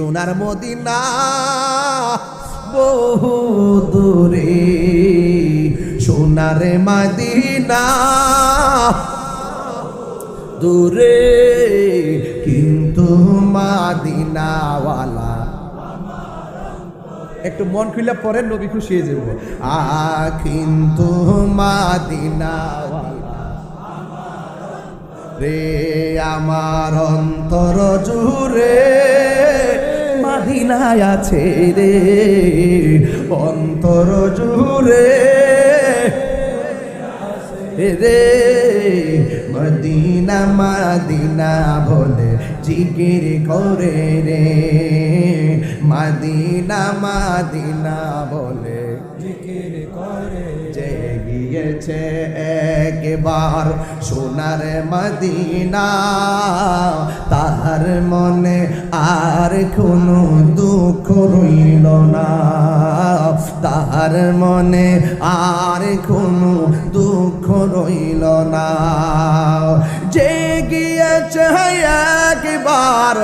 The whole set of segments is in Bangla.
সোনার মদিনা বহু দূরে, সোনার মদিনা দূরে, কিন্তু মদিনাওয়ালা। একটু মন খুলে পরে নবী খুশি হয়ে যাবো। কিন্তু মদিনাওয়ালা রে আমার অন্তর জুড়ে মদিনায় আছে রে, অন্তর জুড়ে রে, মদিনা মদিনা বলে জিকির করে রে, মদিনা মদিনা বলে জিকির করে। যে গিয়েছে একবার সোনার মদিনা, তার মনে আর কোনো দুঃখ রইল না, তার মনে আর কোনো দুঃখ রইল না। যে গিয়েছে একবার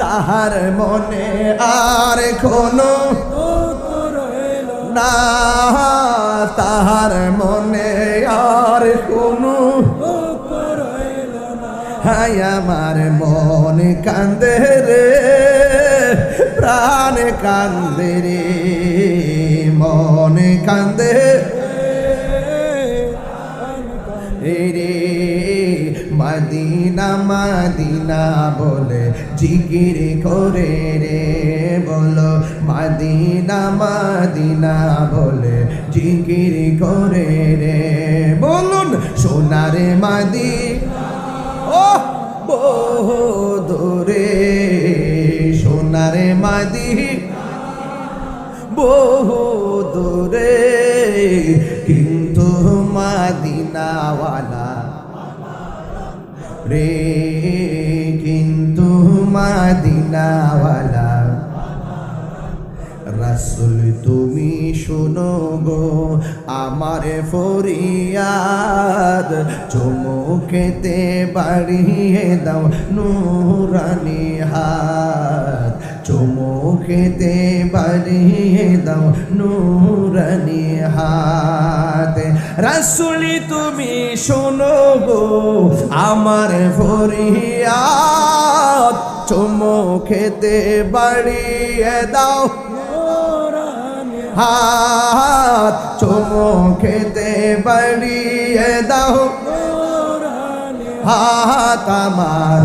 তাহার মনে আর কোনো না, তাহার মনে আর কোনো। হায় আমার মন কান্দে রে, প্রাণ কান্দে রে, মন কান্দে রে, মদিনা মদিনা বলে জিকির করে রে, বলো মদিনা মদিনা বলে জিকির করে রে। বলুন সোনার মদিনা ও বহু দূরে, সোনার মদিনা বহু দূরে, কিন্তু মদিনাওয়ালা রে, কিন্তু মদিনাওয়ালা। রাসূল তুমি শোনো গো আমার ফরিয়াদ, চুমুকেতে বাড়িয়ে দাও নূরানি হাত, চুমুকেতে বাড়িয়ে দাও নূরানি হাত। রাসূল তুমি শোনো গো আমার ফরিয়াদ, চুমুকেতে বাড়িয়ে দাও হাত, চুমুকেতে বাড়িয়ে দাও হাত। আমার